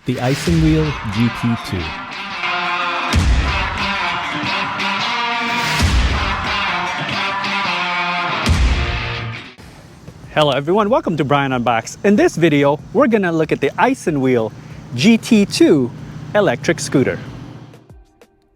the iSinwheel GT2. Hello everyone, welcome to Brian Unboxed. In this video, we're gonna look at the iSinwheel GT2 Electric Scooter.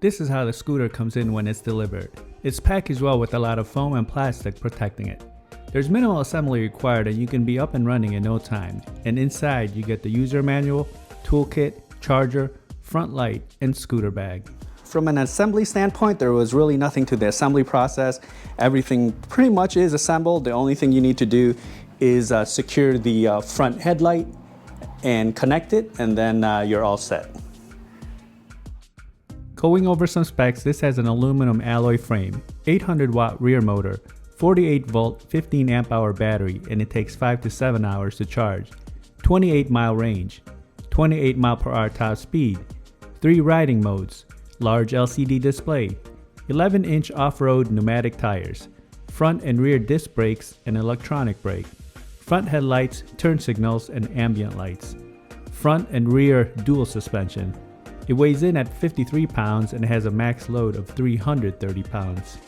This is how the scooter comes in when it's delivered. It's packaged well with a lot of foam and plastic protecting it. There's minimal assembly required and you can be up and running in no time. And inside you get the user manual, toolkit, charger, front light, and scooter bag. From an assembly standpoint, there was really nothing to the assembly process. Everything pretty much is assembled. The only thing you need to do is secure the front headlight and connect it, and then you're all set. Going over some specs, this has an aluminum alloy frame, 800 watt rear motor, 48 volt 15 amp hour battery, and it takes 5 to 7 hours to charge, 28 mile range, 28 mile per hour top speed, 3 riding modes, large LCD display, 11-inch off-road pneumatic tires, front and rear disc brakes and electronic brake, front headlights, turn signals, and ambient lights, front and rear dual suspension. It weighs in at 53 pounds and has a max load of 330 pounds.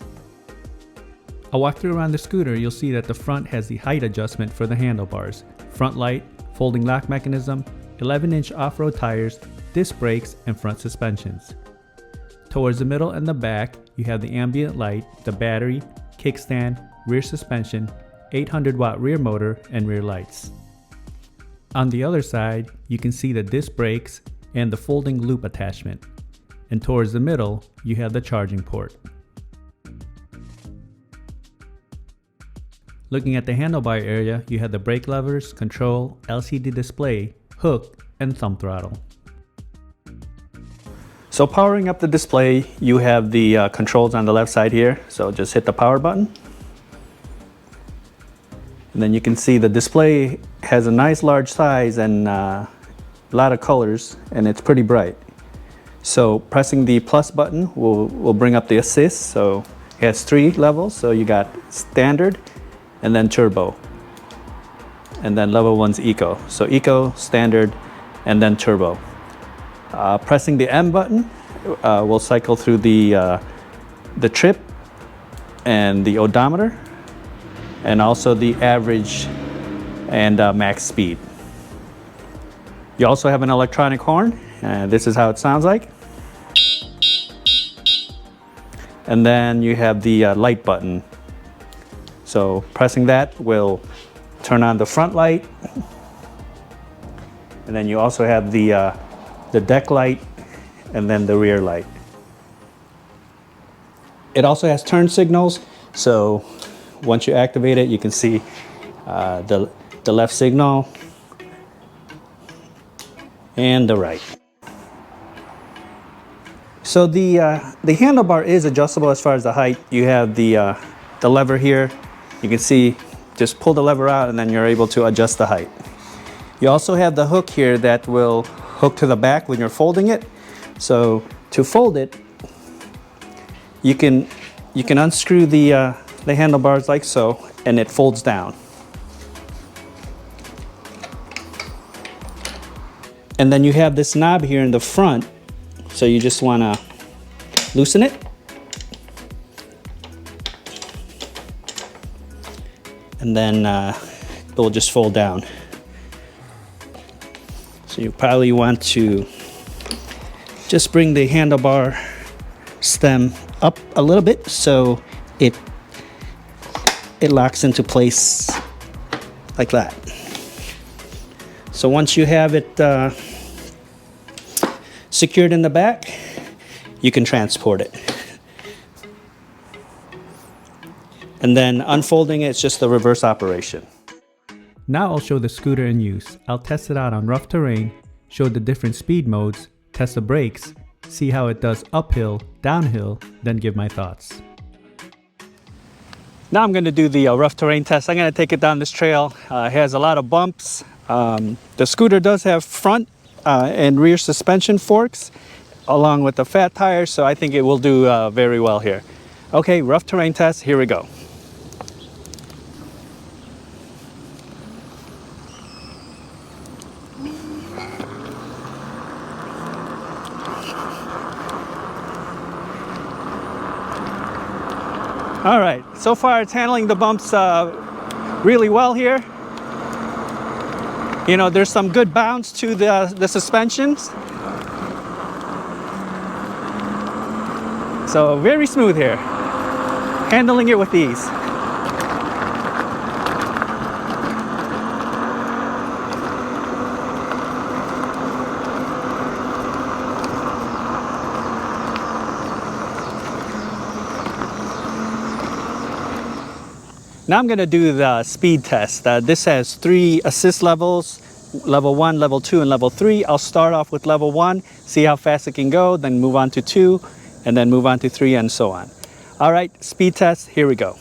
I'll walk through around the scooter. You'll see that the front has the height adjustment for the handlebars, front light, folding lock mechanism, 11-inch off-road tires, disc brakes, and front suspensions. Towards the middle and the back, you have the ambient light, the battery, kickstand, rear suspension, 800 watt rear motor, and rear lights. On the other side, you can see the disc brakes and the folding loop attachment. And towards the middle, you have the charging port. Looking at the handlebar area, you have the brake levers, control, LCD display, hook, and thumb throttle. So powering up the display, you have the controls on the left side here. So just hit the power button. And then you can see the display has a nice large size and a lot of colors, and it's pretty bright. So pressing the plus button will bring up the assist. So it has 3 levels. So you got standard, and then turbo, and then level 1's eco. So eco, standard, and then turbo. Pressing the M button will cycle through the trip and the odometer, and also the average and max speed. You also have an electronic horn, and this is how it sounds like. And then you have the light button. So pressing that will turn on the front light. And then you also have the deck light and then the rear light. It also has turn signals. So once you activate it, you can see the left signal and the right. So the handlebar is adjustable as far as the height. You have the lever here. You can see, just pull the lever out and then you're able to adjust the height. You also have the hook here that will hook to the back when you're folding it. So to fold it, you can unscrew the handlebars like so, and it folds down. And then you have this knob here in the front, so you just want to loosen it. And then it will just fold down. So you probably want to just bring the handlebar stem up a little bit so it locks into place like that. So once you have it secured in the back, you can transport it. And then unfolding it's just the reverse operation. Now I'll show the scooter in use. I'll test it out on rough terrain, show the different speed modes, test the brakes, see how it does uphill, downhill, then give my thoughts. Now I'm going to do the rough terrain test. I'm going to take it down this trail. It has a lot of bumps. The scooter does have front and rear suspension forks along with the fat tires, so I think it will do very well here. Okay, rough terrain test, here we go. All right, so far it's handling the bumps really well here. You know, there's some good bounce to the suspensions. So very smooth here. Handling it with ease. Now I'm going to do the speed test. This has 3 assist levels, level 1, level 2, and level 3. I'll start off with level 1, see how fast it can go, then move on to 2, and then move on to 3, and so on. All right, speed test, here we go.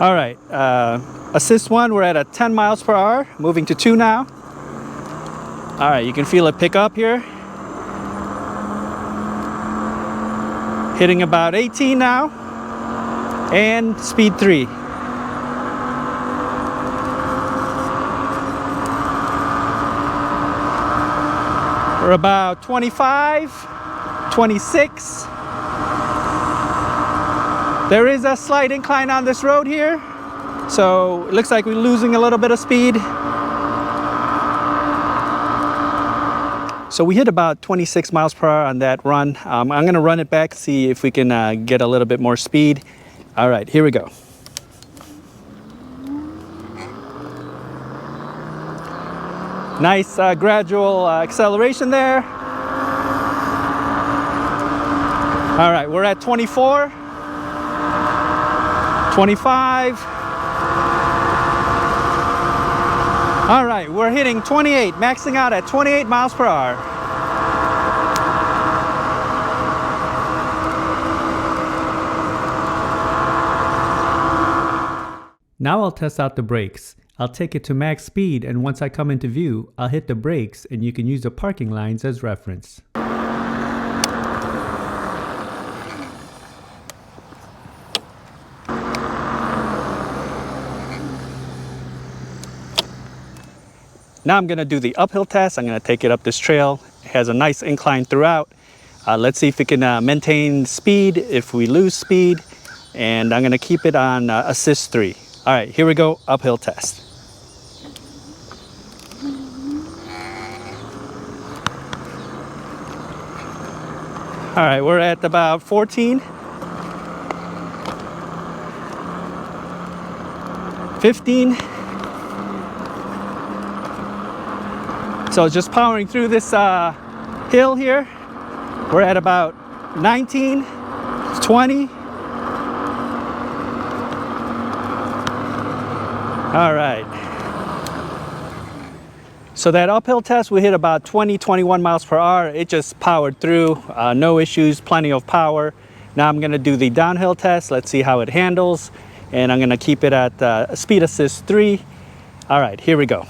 All right, assist 1, we're at a 10 miles per hour, moving to 2 now. All right, you can feel it pick up here. Hitting about 18 now, and speed 3. We're about 25, 26. There is a slight incline on this road here, so it looks like we're losing a little bit of speed. So we hit about 26 miles per hour on that run. I'm gonna run it back, see if we can get a little bit more speed. All right, here we go. Nice gradual acceleration there. All right, we're at 24, 25. All right, we're hitting 28, maxing out at 28 miles per hour. Now I'll test out the brakes. I'll take it to max speed, and once I come into view, I'll hit the brakes, and you can use the parking lines as reference. Now I'm going to do the uphill test. I'm going to take it up this trail. It has a nice incline throughout. Let's see if we can maintain speed, if we lose speed. And I'm going to keep it on assist 3. All right, here we go, uphill test. All right, we're at about 14. 15. So just powering through this hill here. We're at about 19, 20. All right. So that uphill test, we hit about 20, 21 miles per hour. It just powered through, no issues, plenty of power. Now I'm gonna do the downhill test. Let's see how it handles. And I'm gonna keep it at speed assist 3. All right, here we go.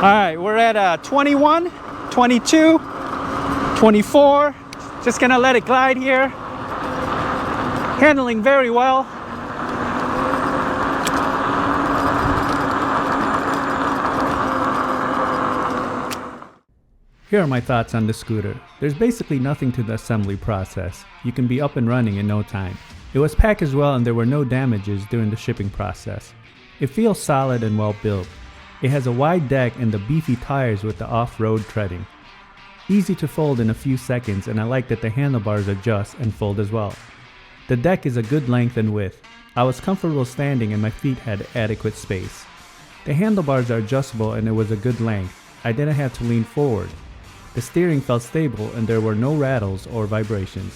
All right, we're at 21, 22, 24. Just gonna let it glide here. Handling very well. Here are my thoughts on the scooter. There's basically nothing to the assembly process. You can be up and running in no time. It was packaged well and there were no damages during the shipping process. It feels solid and well built. It has a wide deck and the beefy tires with the off-road treading. Easy to fold in a few seconds, and I like that the handlebars adjust and fold as well. The deck is a good length and width. I was comfortable standing and my feet had adequate space. The handlebars are adjustable and it was a good length. I didn't have to lean forward. The steering felt stable and there were no rattles or vibrations.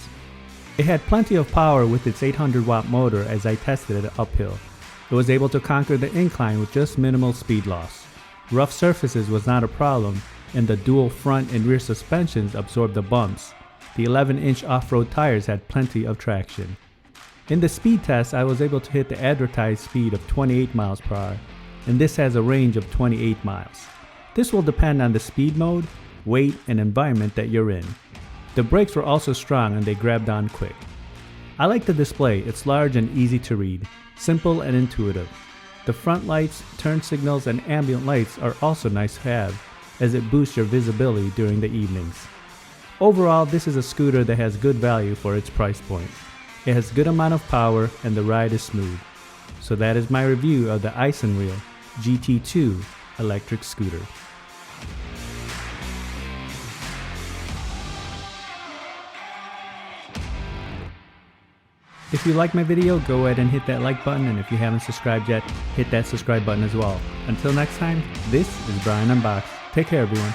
It had plenty of power with its 800-watt motor as I tested it uphill. It was able to conquer the incline with just minimal speed loss. Rough surfaces was not a problem, and the dual front and rear suspensions absorbed the bumps. The 11-inch off-road tires had plenty of traction. In the speed test, I was able to hit the advertised speed of 28 miles per hour, and this has a range of 28 miles. This will depend on the speed mode, weight, and environment that you're in. The brakes were also strong and they grabbed on quick. I like the display, it's large and easy to read, simple and intuitive. The front lights, turn signals, and ambient lights are also nice to have, as it boosts your visibility during the evenings. Overall, this is a scooter that has good value for its price point. It has good amount of power and the ride is smooth. So that is my review of the iSinwheel GT2 Electric Scooter. If you like my video, go ahead and hit that like button, and if you haven't subscribed yet, hit that subscribe button as well. Until next time, this is Brian Unboxed. Take care, everyone.